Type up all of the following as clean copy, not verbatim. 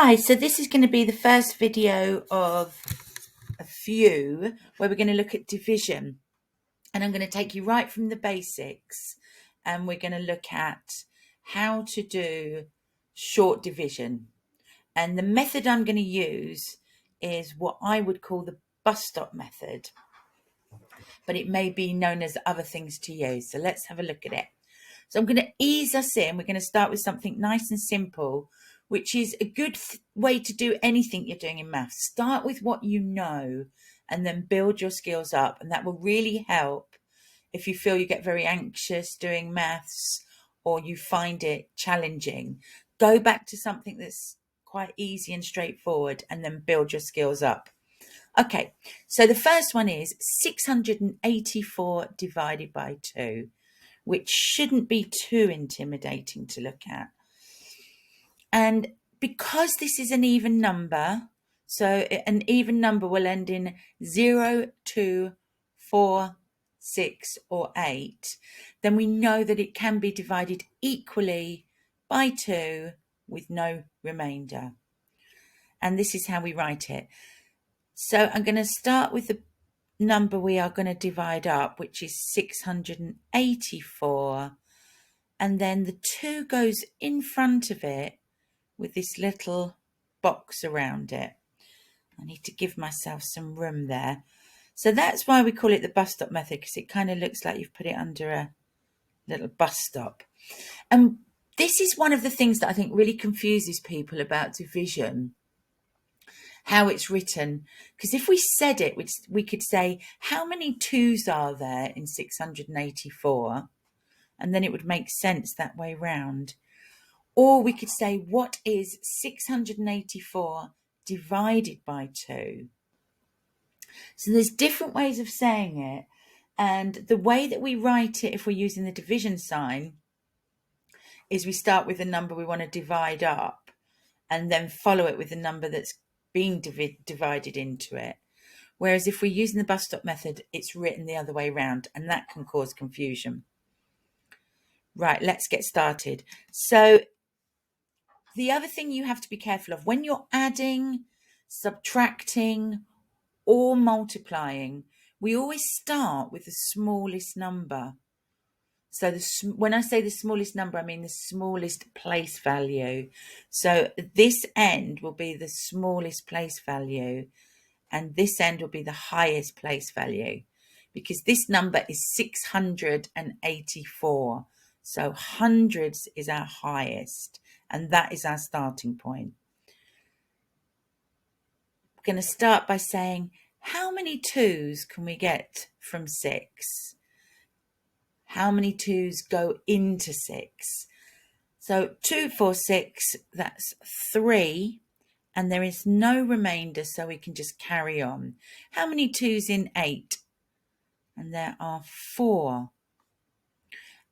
Hi, so this is going to be the first video of a few where we're going to look at division, and I'm going to take you right from the basics and we're going to look at how to do short division. And the method I'm going to use is what I would call the bus stop method, but it may be known as other things to you. So let's have a look at it. So I'm going to ease us in. We're going to start with something nice and simple, which is a good way to do anything you're doing in maths. Start with what you know and then build your skills up. And that will really help if you feel you get very anxious doing maths or you find it challenging. Go back to something that's quite easy and straightforward and then build your skills up. Okay, so the first one is 684 divided by 2. Which shouldn't be too intimidating to look at. And because this is an even number, so an even number will end in 0, 2, 4, 6, or 8, then we know that it can be divided equally by 2 with no remainder. And this is how we write it. So I'm going to start with the number we are going to divide up, which is 684, and then the 2 goes in front of it with this little box around it. I need to give myself some room there. So that's why we call it the bus stop method, because it kind of looks like you've put it under a little bus stop. And this is one of the things that I think really confuses people about division, how it's written, because if we said it, we could say, how many 2s are there in 684? And then it would make sense that way round. Or we could say, what is 684 divided by 2? So there's different ways of saying it. And the way that we write it, if we're using the division sign, is we start with the number we want to divide up and then follow it with the number that's being divided into it. Whereas if we're using the bus stop method, it's written the other way around, and that can cause confusion. Right, let's get started. So the other thing you have to be careful of when you're adding, subtracting, or multiplying, we always start with the smallest number. So when I say the smallest number, I mean the smallest place value. So this end will be the smallest place value, and this end will be the highest place value, because this number is 684. So hundreds is our highest, and that is our starting point. We're going to start by saying, how many 2s can we get from 6? How many 2s go into 6? So 2, 4, 6, that's 3. And there is no remainder, so we can just carry on. How many 2s in 8? And there are 4.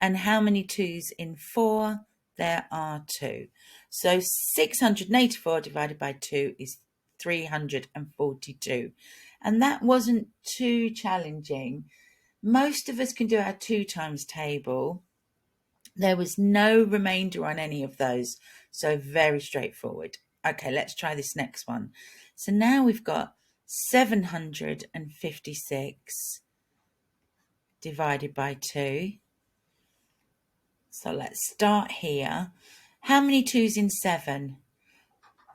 And how many 2s in 4? There are 2. So 684 divided by 2 is 342. And that wasn't too challenging. Most of us can do our 2 times table. There was no remainder on any of those, so very straightforward. Okay, let's try this next one. So now we've got 756 divided by 2. So let's start here. How many 2s in 7?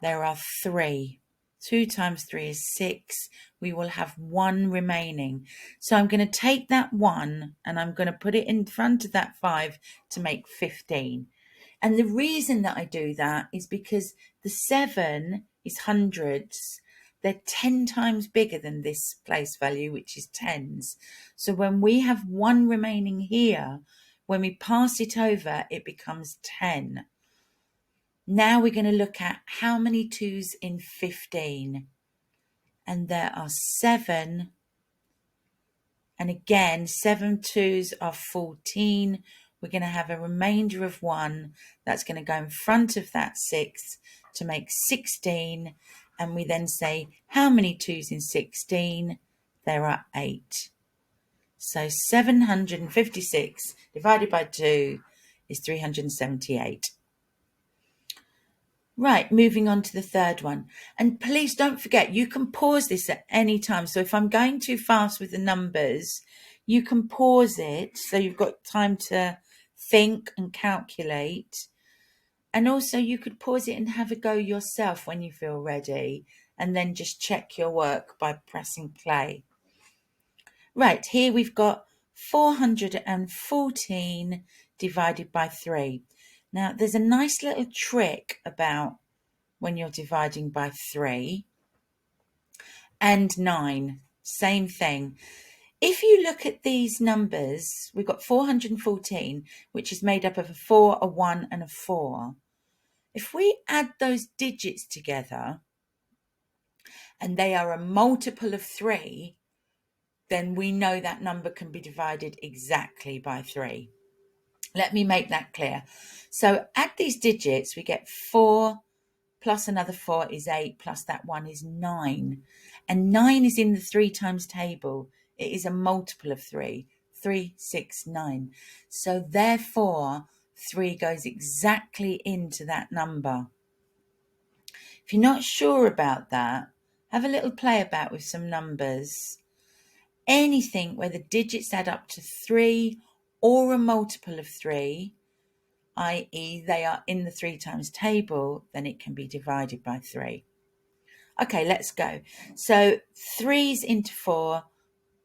There are 3. 2 times 3 is 6. We will have 1 remaining. So I'm going to take that 1 and I'm going to put it in front of that 5 to make 15. And the reason that I do that is because the 7 is hundreds. They're 10 times bigger than this place value, which is tens. So when we have 1 remaining here, when we pass it over, it becomes 10. Now we're going to look at how many 2s in 15. And there are 7. And again, 7 2s are 14. We're going to have a remainder of 1. That's going to go in front of that 6 to make 16. And we then say, how many 2s in 16? There are 8. So 756 divided by 2 is 378. Right, moving on to the third one. And please don't forget, you can pause this at any time. So if I'm going too fast with the numbers, you can pause it so you've got time to think and calculate. And also you could pause it and have a go yourself when you feel ready, and then just check your work by pressing play. Right, here we've got 414 divided by 3. Now, there's a nice little trick about when you're dividing by 3 and 9. Same thing. If you look at these numbers, we've got 414, which is made up of a 4, a 1, and a 4. If we add those digits together, and they are a multiple of 3, then we know that number can be divided exactly by 3. Let me make that clear. So add these digits, we get 4 plus another 4 is 8, plus that 1 is 9. And 9 is in the 3 times table. It is a multiple of 3. 3, 6, 9. So therefore, 3 goes exactly into that number. If you're not sure about that, have a little play about with some numbers. Anything where the digits add up to 3 or a multiple of 3, i.e. they are in the 3 times table, then it can be divided by 3. Okay, let's go. So 3's into 4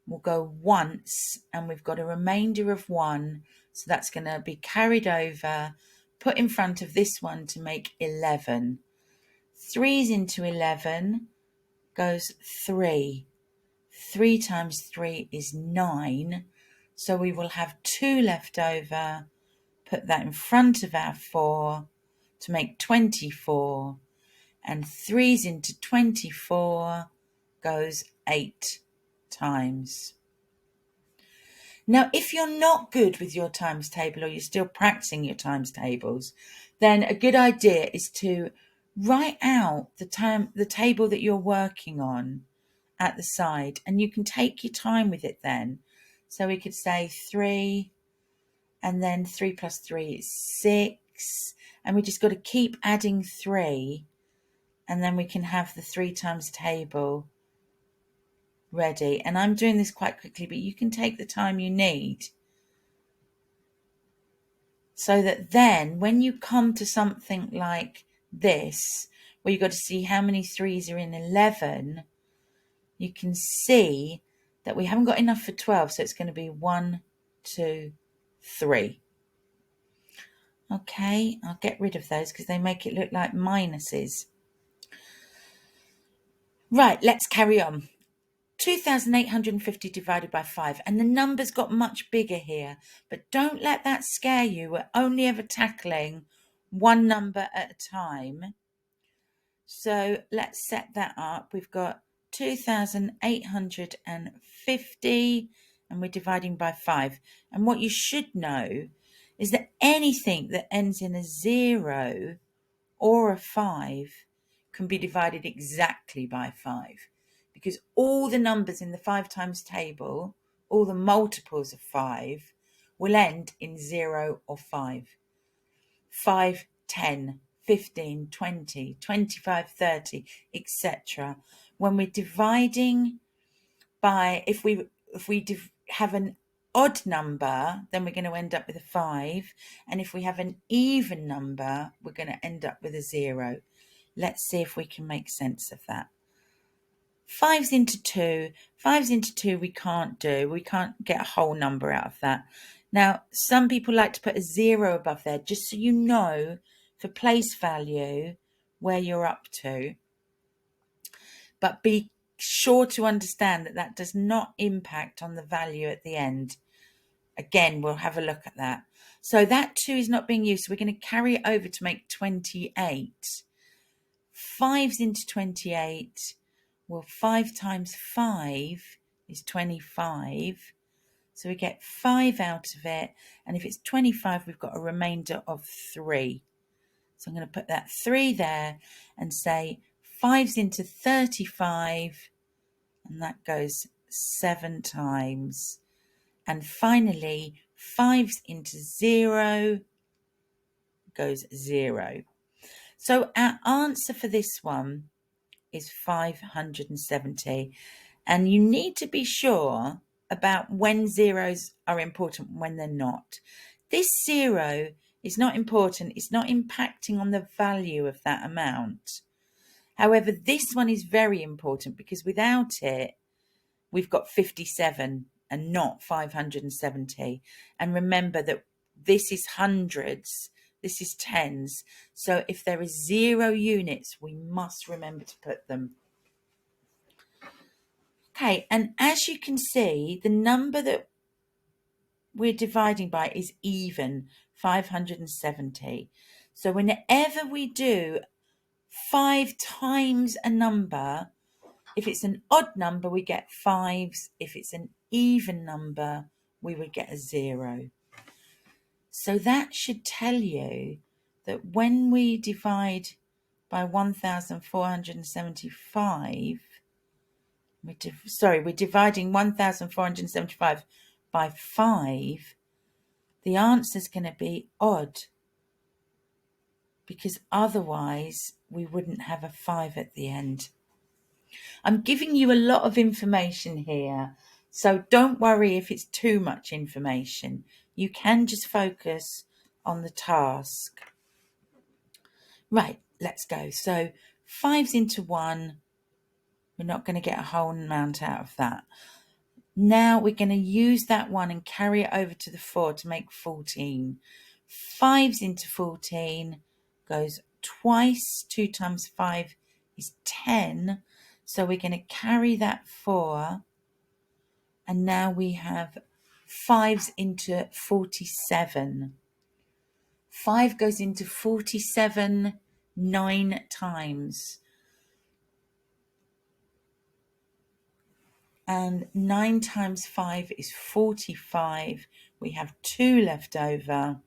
will go once, and we've got a remainder of 1. So that's going to be carried over, put in front of this one to make 11. 3's into 11 goes 3. 3 times 3 is 9. So we will have 2 left over. Put that in front of our 4 to make 24. And 3's into 24 goes 8 times. Now, if you're not good with your times table, or you're still practicing your times tables, then a good idea is to write out the table that you're working on at the side, and you can take your time with it then. So we could say 3, and then 3 plus 3 is 6, and we just got to keep adding 3, and then we can have the 3 times table ready. And I'm doing this quite quickly, but you can take the time you need, so that then when you come to something like this, where you've got to see how many 3's are in 11, you can see that we haven't got enough for 12, so it's going to be 1, 2, 3. Okay, I'll get rid of those because they make it look like minuses. Right, let's carry on. 2,850 divided by 5, and the numbers got much bigger here, but don't let that scare you. We're only ever tackling one number at a time. So let's set that up. We've got 2,850, and we're dividing by 5. And what you should know is that anything that ends in a 0 or a 5 can be divided exactly by 5, because all the numbers in the 5 times table, all the multiples of 5, will end in 0 or 5. 5, 10, 15, 20, 25, 30, etc. When we're dividing by, if we have an odd number, then we're going to end up with a 5. And if we have an even number, we're going to end up with a 0. Let's see if we can make sense of that. 5's into 2. 5's into 2 we can't do. We can't get a whole number out of that. Now, some people like to put a 0 above there, just so you know for place value where you're up to. But be sure to understand that that does not impact on the value at the end. Again, we'll have a look at that. So that 2 is not being used, so we're going to carry it over to make 28. 5's into 28. Well, 5 times 5 is 25. So we get 5 out of it. And if it's 25, we've got a remainder of 3. So I'm going to put that 3 there and say 5's into 35. And that goes 7 times. And finally, 5's into 0 goes 0. So our answer for this one is 570. And you need to be sure about when zeros are important and when they're not. This 0 is not important. It's not impacting on the value of that amount. However, this one is very important because without it, we've got 57 and not 570. And remember that this is hundreds, this is tens. So if there is 0 units, we must remember to put them. Okay, and as you can see, the number that we're dividing by is even, 570. So whenever we do 5 times a number, if it's an odd number, we get 5s. If it's an even number, we would get a 0. So that should tell you that when we divide by 1,475, we're dividing 1,475 by 5, the answer is going to be odd, because otherwise we wouldn't have a 5 at the end. I'm giving you a lot of information here, so don't worry if it's too much information. You can just focus on the task. Right, let's go. So 5's into 1. We're not going to get a whole amount out of that. Now we're going to use that 1 and carry it over to the 4 to make 14. 5's into 14 goes twice. 2 times 5 is 10. So we're going to carry that 4. And now we have 5's into 47. 5 goes into 47 9 times. And 9 times 5 is 45. We have 2 left over.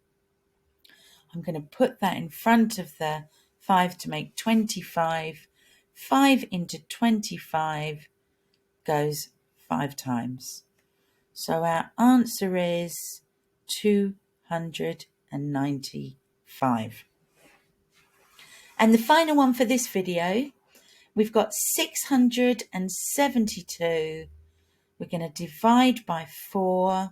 I'm going to put that in front of the 5 to make 25. 5 into 25 goes 5 times. So our answer is 295. And the final one for this video, we've got 672. We're going to divide by 4.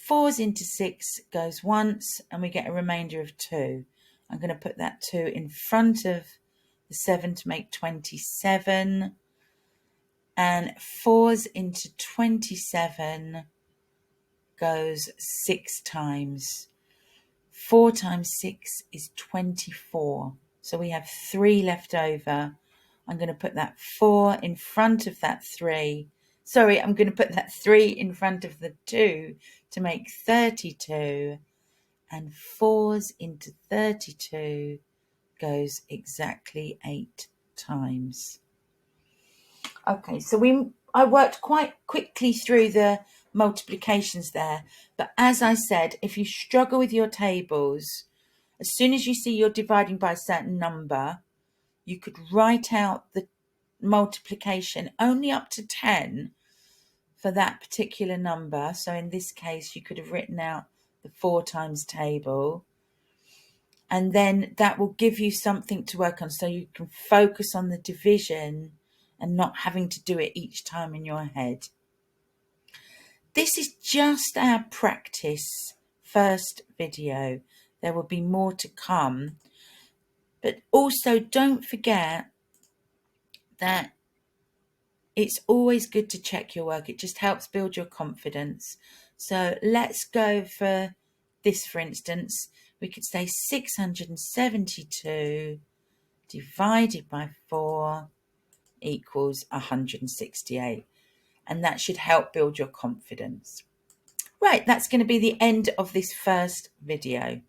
4's into 6 goes once, and we get a remainder of 2. I'm going to put that 2 in front of the 7 to make 27. And 4's into 27 goes 6 times. 4 times 6 is 24. So we have 3 left over. I'm going to put that 4 in front of that 3. Sorry, I'm going to put that 3 in front of the 2 to make 32. And 4's into 32 goes exactly 8 times. Okay, so I worked quite quickly through the multiplications there. But as I said, if you struggle with your tables, as soon as you see you're dividing by a certain number, you could write out the multiplication only up to 10 for that particular number. So in this case, you could have written out the 4 times table. And then that will give you something to work on, so you can focus on the division and not having to do it each time in your head. This is just our practice first video. There will be more to come. But also don't forget that it's always good to check your work. It just helps build your confidence. So let's go for this, for instance. We could say 672 divided by 4 equals 168. And that should help build your confidence. Right, that's going to be the end of this first video.